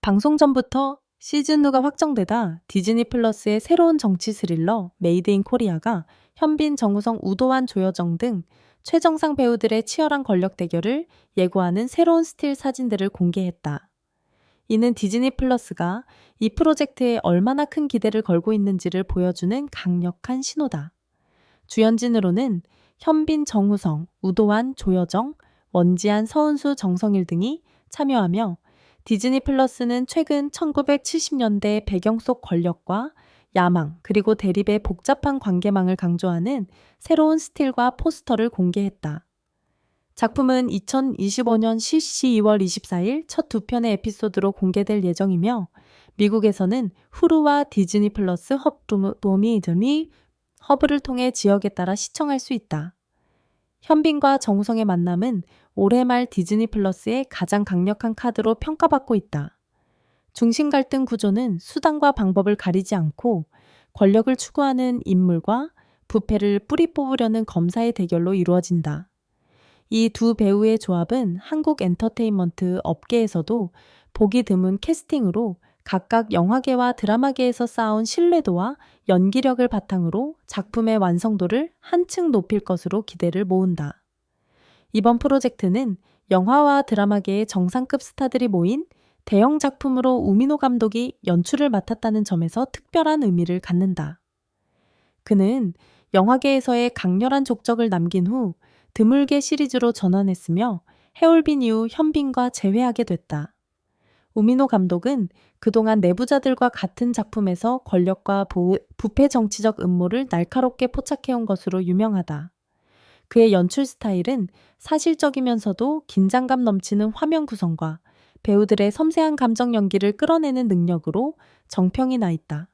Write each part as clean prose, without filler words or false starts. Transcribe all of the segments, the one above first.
방송 전부터 시즌2가 확정되다 디즈니 플러스의 새로운 정치 스릴러 메이드 인 코리아가 현빈, 정우성, 우도환, 조여정 등 최정상 배우들의 치열한 권력 대결을 예고하는 새로운 스틸 사진들을 공개했다. 이는 디즈니 플러스가 이 프로젝트에 얼마나 큰 기대를 걸고 있는지를 보여주는 강력한 신호다. 주연진으로는 현빈, 정우성, 우도환, 조여정, 원지한, 서은수, 정성일 등이 참여하며 디즈니 플러스는 최근 1970년대 배경 속 권력과 야망 그리고 대립의 복잡한 관계망을 강조하는 새로운 스틸과 포스터를 공개했다. 작품은 2025년 CC 2월 24일 첫 두 편의 에피소드로 공개될 예정이며 미국에서는 후루와 디즈니 플러스 허브를 통해 지역에 따라 시청할 수 있다. 현빈과 정우성의 만남은 올해 말 디즈니 플러스의 가장 강력한 카드로 평가받고 있다. 중심 갈등 구조는 수단과 방법을 가리지 않고 권력을 추구하는 인물과 부패를 뿌리 뽑으려는 검사의 대결로 이루어진다. 이 두 배우의 조합은 한국 엔터테인먼트 업계에서도 보기 드문 캐스팅으로 각각 영화계와 드라마계에서 쌓아온 신뢰도와 연기력을 바탕으로 작품의 완성도를 한층 높일 것으로 기대를 모은다. 이번 프로젝트는 영화와 드라마계의 정상급 스타들이 모인 대형 작품으로 우민호 감독이 연출을 맡았다는 점에서 특별한 의미를 갖는다. 그는 영화계에서의 강렬한 족적을 남긴 후 드물게 시리즈로 전환했으며 해올빈 이후 현빈과 재회하게 됐다. 우민호 감독은 그동안 내부자들과 같은 작품에서 권력과 부패 정치적 음모를 날카롭게 포착해온 것으로 유명하다. 그의 연출 스타일은 사실적이면서도 긴장감 넘치는 화면 구성과 배우들의 섬세한 감정 연기를 끌어내는 능력으로 정평이 나 있다.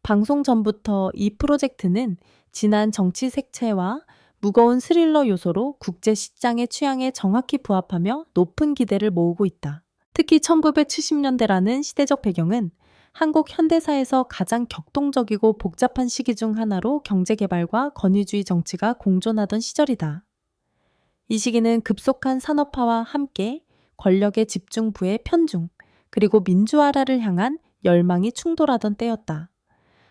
방송 전부터 이 프로젝트는 진한 정치 색채와 무거운 스릴러 요소로 국제 시장의 취향에 정확히 부합하며 높은 기대를 모으고 있다. 특히 1970년대라는 시대적 배경은 한국 현대사에서 가장 격동적이고 복잡한 시기 중 하나로 경제개발과 권위주의 정치가 공존하던 시절이다. 이 시기는 급속한 산업화와 함께 권력의 집중부의 편중, 그리고 민주화를 향한 열망이 충돌하던 때였다.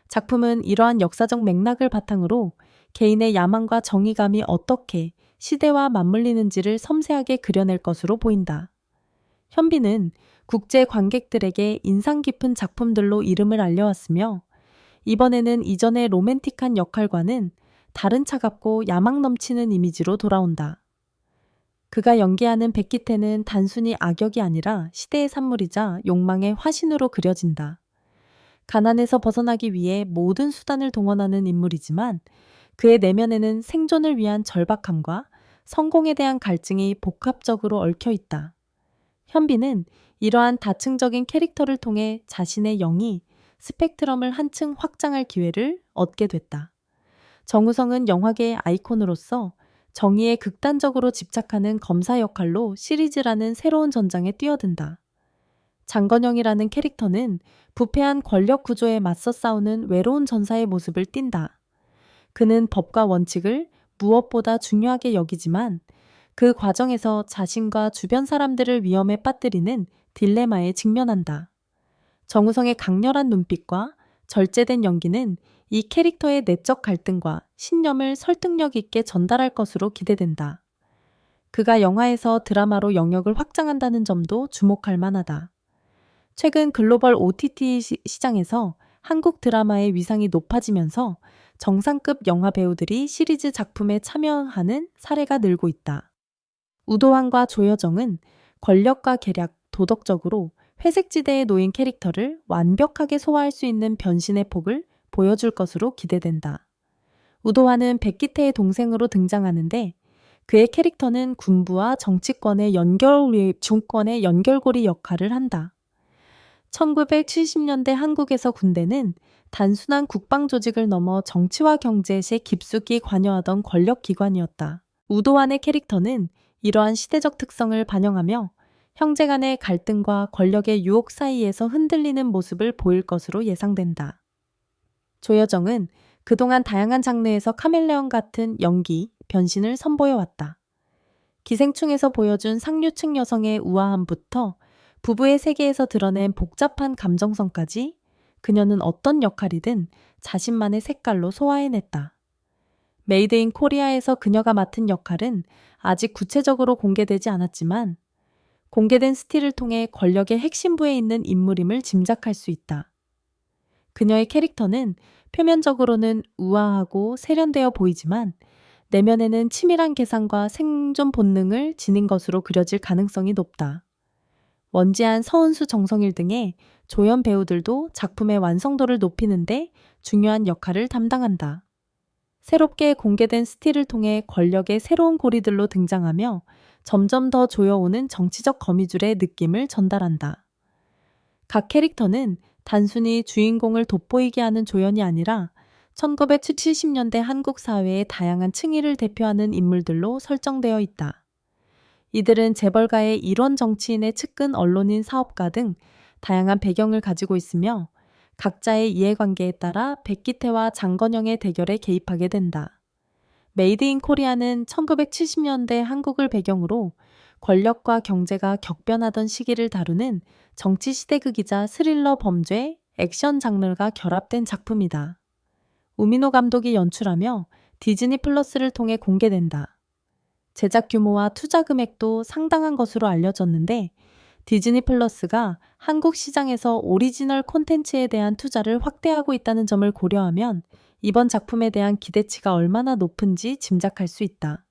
작품은 이러한 역사적 맥락을 바탕으로 개인의 야망과 정의감이 어떻게 시대와 맞물리는지를 섬세하게 그려낼 것으로 보인다. 현빈은 국제 관객들에게 인상 깊은 작품들로 이름을 알려왔으며 이번에는 이전의 로맨틱한 역할과는 다른 차갑고 야망 넘치는 이미지로 돌아온다. 그가 연기하는 백기태는 단순히 악역이 아니라 시대의 산물이자 욕망의 화신으로 그려진다. 가난에서 벗어나기 위해 모든 수단을 동원하는 인물이지만 그의 내면에는 생존을 위한 절박함과 성공에 대한 갈증이 복합적으로 얽혀 있다. 현빈은 이러한 다층적인 캐릭터를 통해 자신의 영이 스펙트럼을 한층 확장할 기회를 얻게 됐다. 정우성은 영화계의 아이콘으로서 정의에 극단적으로 집착하는 검사 역할로 시리즈라는 새로운 전장에 뛰어든다. 장건영이라는 캐릭터는 부패한 권력 구조에 맞서 싸우는 외로운 전사의 모습을 띈다. 그는 법과 원칙을 무엇보다 중요하게 여기지만 그 과정에서 자신과 주변 사람들을 위험에 빠뜨리는 딜레마에 직면한다. 정우성의 강렬한 눈빛과 절제된 연기는 이 캐릭터의 내적 갈등과 신념을 설득력 있게 전달할 것으로 기대된다. 그가 영화에서 드라마로 영역을 확장한다는 점도 주목할 만하다. 최근 글로벌 OTT 시장에서 한국 드라마의 위상이 높아지면서 정상급 영화 배우들이 시리즈 작품에 참여하는 사례가 늘고 있다. 우도환과 조여정은 권력과 계략, 도덕적으로 회색지대에 놓인 캐릭터를 완벽하게 소화할 수 있는 변신의 폭을 보여줄 것으로 기대된다. 우도환은 백기태의 동생으로 등장하는데 그의 캐릭터는 군부와 정치권의 연결고리 역할을 한다. 1970년대 한국에서 군대는 단순한 국방 조직을 넘어 정치와 경제에 깊숙이 관여하던 권력기관이었다. 우도환의 캐릭터는 이러한 시대적 특성을 반영하며 형제 간의 갈등과 권력의 유혹 사이에서 흔들리는 모습을 보일 것으로 예상된다. 조여정은 그동안 다양한 장르에서 카멜레온 같은 연기, 변신을 선보여왔다. 기생충에서 보여준 상류층 여성의 우아함부터 부부의 세계에서 드러낸 복잡한 감정선까지 그녀는 어떤 역할이든 자신만의 색깔로 소화해냈다. 메이드 인 코리아에서 그녀가 맡은 역할은 아직 구체적으로 공개되지 않았지만 공개된 스틸을 통해 권력의 핵심부에 있는 인물임을 짐작할 수 있다. 그녀의 캐릭터는 표면적으로는 우아하고 세련되어 보이지만 내면에는 치밀한 계산과 생존 본능을 지닌 것으로 그려질 가능성이 높다. 원지한, 서은수, 정성일 등의 조연 배우들도 작품의 완성도를 높이는데 중요한 역할을 담당한다. 새롭게 공개된 스틸을 통해 권력의 새로운 고리들로 등장하며 점점 더 조여오는 정치적 거미줄의 느낌을 전달한다. 각 캐릭터는 단순히 주인공을 돋보이게 하는 조연이 아니라 1970년대 한국 사회의 다양한 층위를 대표하는 인물들로 설정되어 있다. 이들은 재벌가의 일원 정치인의 측근 언론인 사업가 등 다양한 배경을 가지고 있으며 각자의 이해관계에 따라 백기태와 장건영의 대결에 개입하게 된다. 메이드 인 코리아는 1970년대 한국을 배경으로 권력과 경제가 격변하던 시기를 다루는 정치 시대극이자 스릴러 범죄, 액션 장르가 결합된 작품이다. 우민호 감독이 연출하며 디즈니 플러스를 통해 공개된다. 제작 규모와 투자 금액도 상당한 것으로 알려졌는데 디즈니 플러스가 한국 시장에서 오리지널 콘텐츠에 대한 투자를 확대하고 있다는 점을 고려하면 이번 작품에 대한 기대치가 얼마나 높은지 짐작할 수 있다.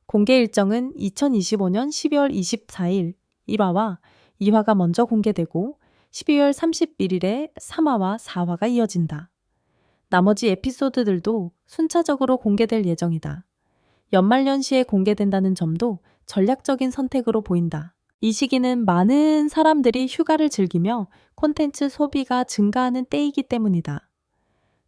공개 일정은 2025년 12월 24일 1화와 2화가 먼저 공개되고 12월 31일에 3화와 4화가 이어진다. 나머지 에피소드들도 순차적으로 공개될 예정이다. 연말연시에 공개된다는 점도 전략적인 선택으로 보인다. 이 시기는 많은 사람들이 휴가를 즐기며 콘텐츠 소비가 증가하는 때이기 때문이다.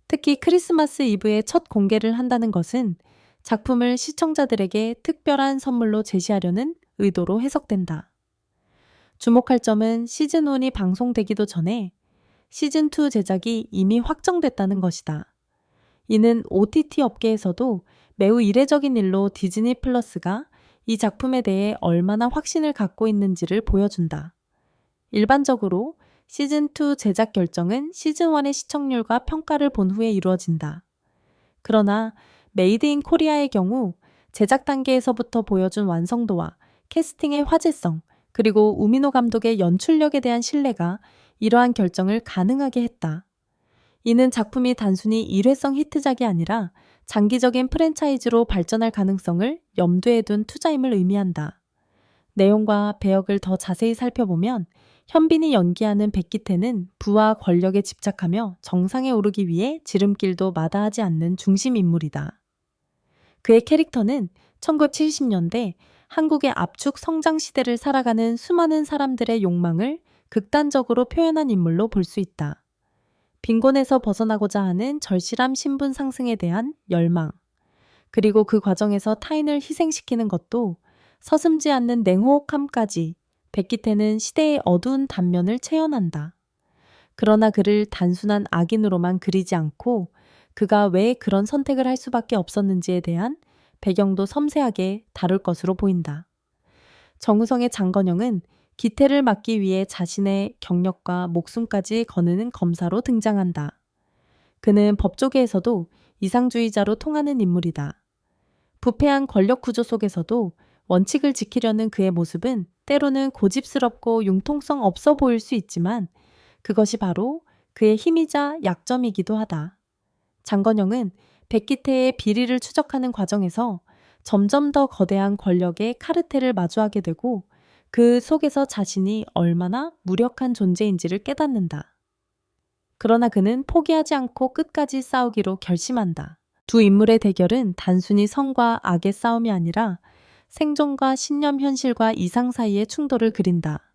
특히 크리스마스 이브에 첫 공개를 한다는 것은 작품을 시청자들에게 특별한 선물로 제시하려는 의도로 해석된다. 주목할 점은 시즌1이 방송되기도 전에 시즌2 제작이 이미 확정됐다는 것이다. 이는 OTT 업계에서도 매우 이례적인 일로 디즈니 플러스가 이 작품에 대해 얼마나 확신을 갖고 있는지를 보여준다. 일반적으로 시즌2 제작 결정은 시즌1의 시청률과 평가를 본 후에 이루어진다. 그러나 메이드 인 코리아의 경우 제작 단계에서부터 보여준 완성도와 캐스팅의 화제성, 그리고 우민호 감독의 연출력에 대한 신뢰가 이러한 결정을 가능하게 했다. 이는 작품이 단순히 일회성 히트작이 아니라 장기적인 프랜차이즈로 발전할 가능성을 염두에 둔 투자임을 의미한다. 내용과 배역을 더 자세히 살펴보면 현빈이 연기하는 백기태는 부와 권력에 집착하며 정상에 오르기 위해 지름길도 마다하지 않는 중심 인물이다. 그의 캐릭터는 1970년대 한국의 압축 성장 시대를 살아가는 수많은 사람들의 욕망을 극단적으로 표현한 인물로 볼 수 있다. 빈곤에서 벗어나고자 하는 절실함 신분 상승에 대한 열망, 그리고 그 과정에서 타인을 희생시키는 것도 서슴지 않는 냉혹함까지 백기태는 시대의 어두운 단면을 체현한다. 그러나 그를 단순한 악인으로만 그리지 않고 그가 왜 그런 선택을 할 수밖에 없었는지에 대한 배경도 섬세하게 다룰 것으로 보인다. 정우성의 장건영은 기태를 막기 위해 자신의 경력과 목숨까지 거느는 검사로 등장한다. 그는 법조계에서도 이상주의자로 통하는 인물이다. 부패한 권력 구조 속에서도 원칙을 지키려는 그의 모습은 때로는 고집스럽고 융통성 없어 보일 수 있지만 그것이 바로 그의 힘이자 약점이기도 하다. 장건영은 백기태의 비리를 추적하는 과정에서 점점 더 거대한 권력의 카르텔을 마주하게 되고 그 속에서 자신이 얼마나 무력한 존재인지를 깨닫는다. 그러나 그는 포기하지 않고 끝까지 싸우기로 결심한다. 두 인물의 대결은 단순히 선과 악의 싸움이 아니라 생존과 신념 현실과 이상 사이의 충돌을 그린다.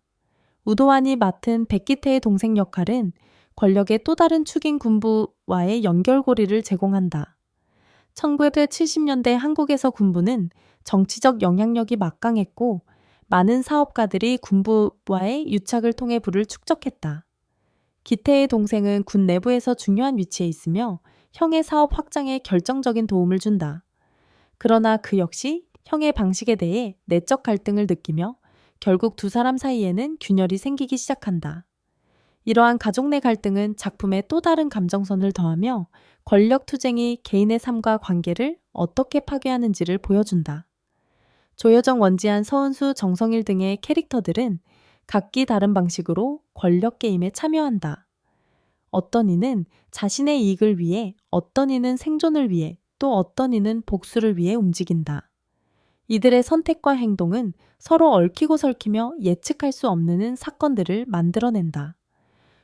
우도환이 맡은 백기태의 동생 역할은 권력의 또 다른 축인 군부와의 연결고리를 제공한다. 1970년대 한국에서 군부는 정치적 영향력이 막강했고 많은 사업가들이 군부와의 유착을 통해 부를 축적했다. 기태의 동생은 군 내부에서 중요한 위치에 있으며 형의 사업 확장에 결정적인 도움을 준다. 그러나 그 역시 형의 방식에 대해 내적 갈등을 느끼며 결국 두 사람 사이에는 균열이 생기기 시작한다. 이러한 가족 내 갈등은 작품에 또 다른 감정선을 더하며 권력 투쟁이 개인의 삶과 관계를 어떻게 파괴하는지를 보여준다. 조여정, 원지한, 서은수, 정성일 등의 캐릭터들은 각기 다른 방식으로 권력 게임에 참여한다. 어떤 이는 자신의 이익을 위해, 어떤 이는 생존을 위해, 또 어떤 이는 복수를 위해 움직인다. 이들의 선택과 행동은 서로 얽히고 설키며 예측할 수 없는 사건들을 만들어낸다.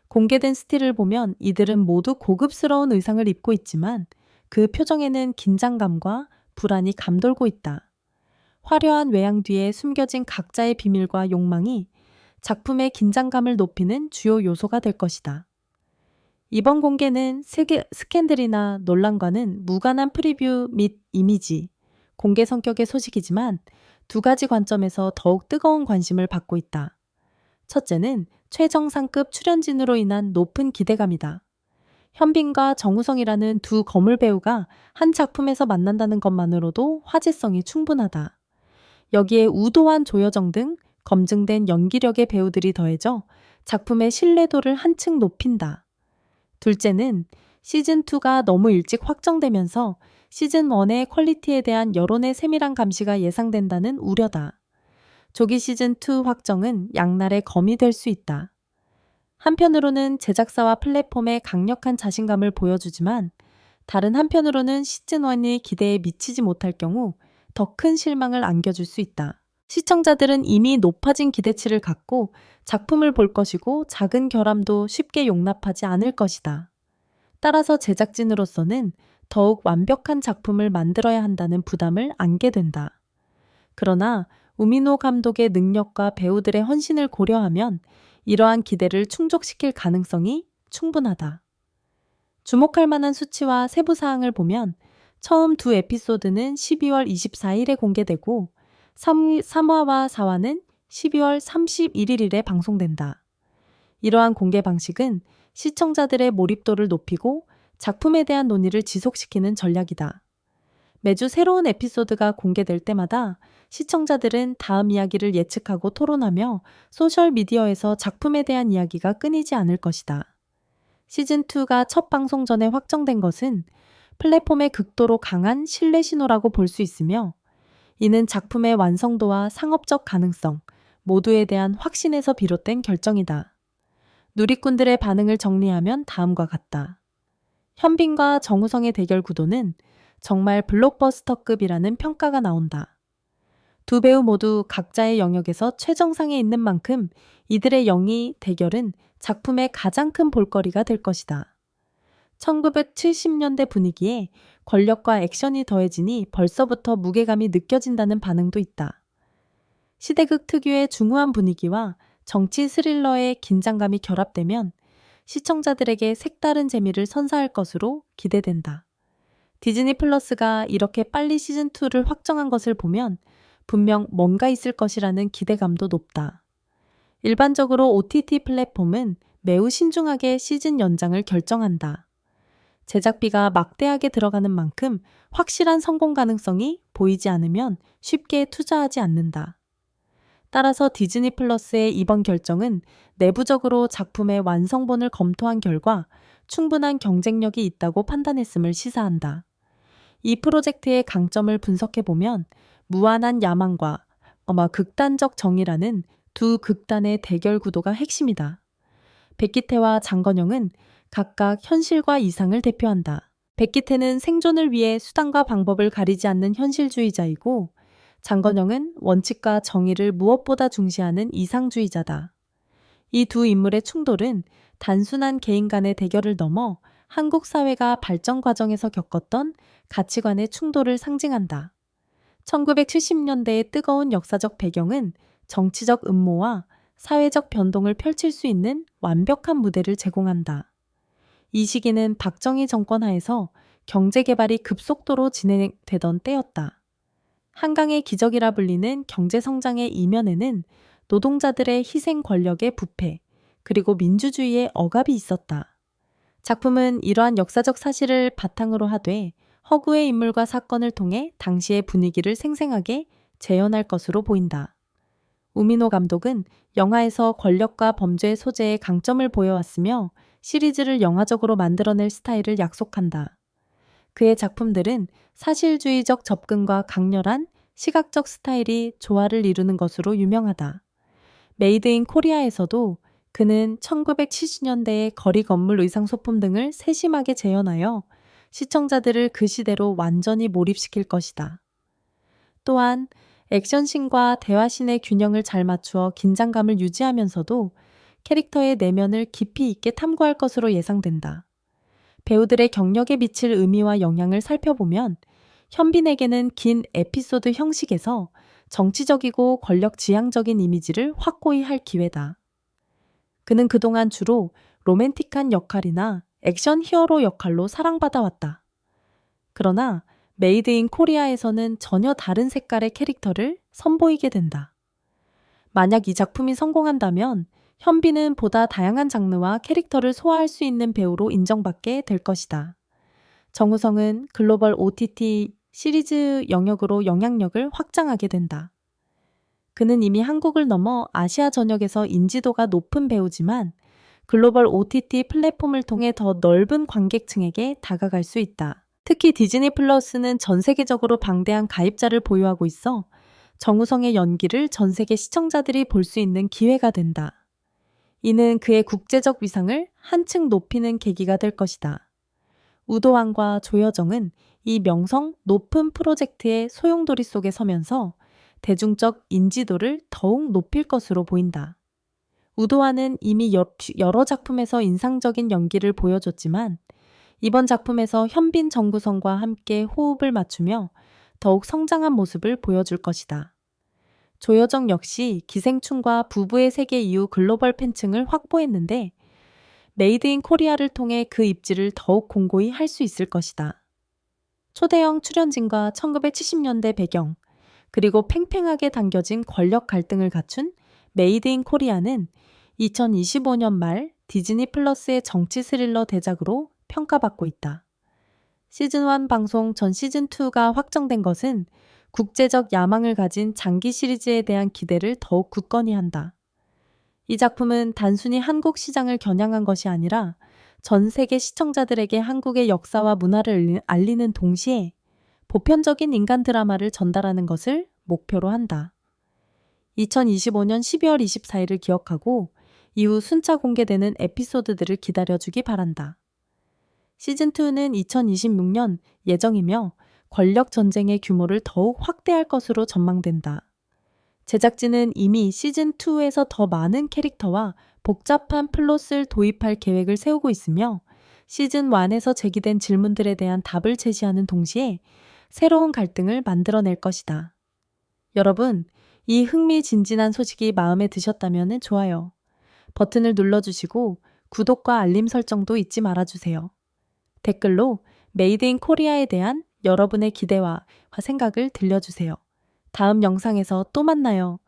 공개된 스틸을 보면 이들은 모두 고급스러운 의상을 입고 있지만 그 표정에는 긴장감과 불안이 감돌고 있다. 화려한 외양 뒤에 숨겨진 각자의 비밀과 욕망이 작품의 긴장감을 높이는 주요 요소가 될 것이다. 이번 공개는 스캔들이나 논란과는 무관한 프리뷰 및 이미지, 공개 성격의 소식이지만 두 가지 관점에서 더욱 뜨거운 관심을 받고 있다. 첫째는 최정상급 출연진으로 인한 높은 기대감이다. 현빈과 정우성이라는 두 거물 배우가 한 작품에서 만난다는 것만으로도 화제성이 충분하다. 여기에 우도환, 조여정 등 검증된 연기력의 배우들이 더해져 작품의 신뢰도를 한층 높인다. 둘째는 시즌2가 너무 일찍 확정되면서 시즌1의 퀄리티에 대한 여론의 세밀한 감시가 예상된다는 우려다. 조기 시즌2 확정은 양날의 검이 될 수 있다. 한편으로는 제작사와 플랫폼의 강력한 자신감을 보여주지만 다른 한편으로는 시즌1이 기대에 미치지 못할 경우 더 큰 실망을 안겨줄 수 있다. 시청자들은 이미 높아진 기대치를 갖고 작품을 볼 것이고 작은 결함도 쉽게 용납하지 않을 것이다. 따라서 제작진으로서는 더욱 완벽한 작품을 만들어야 한다는 부담을 안게 된다. 그러나 우민호 감독의 능력과 배우들의 헌신을 고려하면 이러한 기대를 충족시킬 가능성이 충분하다. 주목할 만한 수치와 세부 사항을 보면 처음 두 에피소드는 12월 24일에 공개되고 3화와 4화는 12월 31일에 방송된다. 이러한 공개 방식은 시청자들의 몰입도를 높이고 작품에 대한 논의를 지속시키는 전략이다. 매주 새로운 에피소드가 공개될 때마다 시청자들은 다음 이야기를 예측하고 토론하며 소셜미디어에서 작품에 대한 이야기가 끊이지 않을 것이다. 시즌2가 첫 방송 전에 확정된 것은 플랫폼의 극도로 강한 신뢰 신호라고 볼 수 있으며 이는 작품의 완성도와 상업적 가능성 모두에 대한 확신에서 비롯된 결정이다. 누리꾼들의 반응을 정리하면 다음과 같다. 현빈과 정우성의 대결 구도는 정말 블록버스터급이라는 평가가 나온다. 두 배우 모두 각자의 영역에서 최정상에 있는 만큼 이들의 영희 대결은 작품의 가장 큰 볼거리가 될 것이다. 1970년대 분위기에 권력과 액션이 더해지니 벌써부터 무게감이 느껴진다는 반응도 있다. 시대극 특유의 중후한 분위기와 정치 스릴러의 긴장감이 결합되면 시청자들에게 색다른 재미를 선사할 것으로 기대된다. 디즈니 플러스가 이렇게 빨리 시즌2를 확정한 것을 보면 분명 뭔가 있을 것이라는 기대감도 높다. 일반적으로 OTT 플랫폼은 매우 신중하게 시즌 연장을 결정한다. 제작비가 막대하게 들어가는 만큼 확실한 성공 가능성이 보이지 않으면 쉽게 투자하지 않는다. 따라서 디즈니 플러스의 이번 결정은 내부적으로 작품의 완성본을 검토한 결과 충분한 경쟁력이 있다고 판단했음을 시사한다. 이 프로젝트의 강점을 분석해보면 무한한 야망과 극단적 정의라는 두 극단의 대결 구도가 핵심이다. 백기태와 장건영은 각각 현실과 이상을 대표한다. 백기태는 생존을 위해 수단과 방법을 가리지 않는 현실주의자이고 장건영은 원칙과 정의를 무엇보다 중시하는 이상주의자다. 이 두 인물의 충돌은 단순한 개인 간의 대결을 넘어 한국 사회가 발전 과정에서 겪었던 가치관의 충돌을 상징한다. 1970년대의 뜨거운 역사적 배경은 정치적 음모와 사회적 변동을 펼칠 수 있는 완벽한 무대를 제공한다. 이 시기는 박정희 정권 하에서 경제개발이 급속도로 진행되던 때였다. 한강의 기적이라 불리는 경제성장의 이면에는 노동자들의 희생 권력의 부패, 그리고 민주주의의 억압이 있었다. 작품은 이러한 역사적 사실을 바탕으로 하되 허구의 인물과 사건을 통해 당시의 분위기를 생생하게 재현할 것으로 보인다. 우미노 감독은 영화에서 권력과 범죄의 소재에 강점을 보여왔으며 시리즈를 영화적으로 만들어낼 스타일을 약속한다. 그의 작품들은 사실주의적 접근과 강렬한 시각적 스타일이 조화를 이루는 것으로 유명하다. 메이드 인 코리아에서도 그는 1970년대의 거리 건물 의상 소품 등을 세심하게 재현하여 시청자들을 그 시대로 완전히 몰입시킬 것이다. 또한 액션씬과 대화씬의 균형을 잘 맞추어 긴장감을 유지하면서도 캐릭터의 내면을 깊이 있게 탐구할 것으로 예상된다. 배우들의 경력에 미칠 의미와 영향을 살펴보면 현빈에게는 긴 에피소드 형식에서 정치적이고 권력지향적인 이미지를 확고히 할 기회다. 그는 그동안 주로 로맨틱한 역할이나 액션 히어로 역할로 사랑받아왔다. 그러나 메이드 인 코리아에서는 전혀 다른 색깔의 캐릭터를 선보이게 된다. 만약 이 작품이 성공한다면 현빈은 보다 다양한 장르와 캐릭터를 소화할 수 있는 배우로 인정받게 될 것이다. 정우성은 글로벌 OTT 시리즈 영역으로 영향력을 확장하게 된다. 그는 이미 한국을 넘어 아시아 전역에서 인지도가 높은 배우지만 글로벌 OTT 플랫폼을 통해 더 넓은 관객층에게 다가갈 수 있다. 특히 디즈니 플러스는 전 세계적으로 방대한 가입자를 보유하고 있어 정우성의 연기를 전 세계 시청자들이 볼 수 있는 기회가 된다. 이는 그의 국제적 위상을 한층 높이는 계기가 될 것이다. 우도환과 조여정은 이 명성 높은 프로젝트의 소용돌이 속에 서면서 대중적 인지도를 더욱 높일 것으로 보인다. 우도환은 이미 여러 작품에서 인상적인 연기를 보여줬지만 이번 작품에서 현빈 정구성과 함께 호흡을 맞추며 더욱 성장한 모습을 보여줄 것이다. 조여정 역시 기생충과 부부의 세계 이후 글로벌 팬층을 확보했는데 메이드 인 코리아를 통해 그 입지를 더욱 공고히 할 수 있을 것이다. 초대형 출연진과 1970년대 배경, 그리고 팽팽하게 당겨진 권력 갈등을 갖춘 메이드 인 코리아는 2025년 말 디즈니 플러스의 정치 스릴러 대작으로 평가받고 있다. 시즌1 방송 전 시즌2가 확정된 것은 국제적 야망을 가진 장기 시리즈에 대한 기대를 더욱 굳건히 한다. 이 작품은 단순히 한국 시장을 겨냥한 것이 아니라 전 세계 시청자들에게 한국의 역사와 문화를 알리는 동시에 보편적인 인간 드라마를 전달하는 것을 목표로 한다. 2025년 12월 24일을 기억하고 이후 순차 공개되는 에피소드들을 기다려주기 바란다. 시즌2는 2026년 예정이며 권력 전쟁의 규모를 더욱 확대할 것으로 전망된다. 제작진은 이미 시즌2에서 더 많은 캐릭터와 복잡한 플롯을 도입할 계획을 세우고 있으며 시즌1에서 제기된 질문들에 대한 답을 제시하는 동시에 새로운 갈등을 만들어낼 것이다. 여러분, 이 흥미진진한 소식이 마음에 드셨다면 좋아요 버튼을 눌러주시고 구독과 알림 설정도 잊지 말아주세요. 댓글로 메이드 인 코리아에 대한 여러분의 기대와 생각을 들려주세요. 다음 영상에서 또 만나요.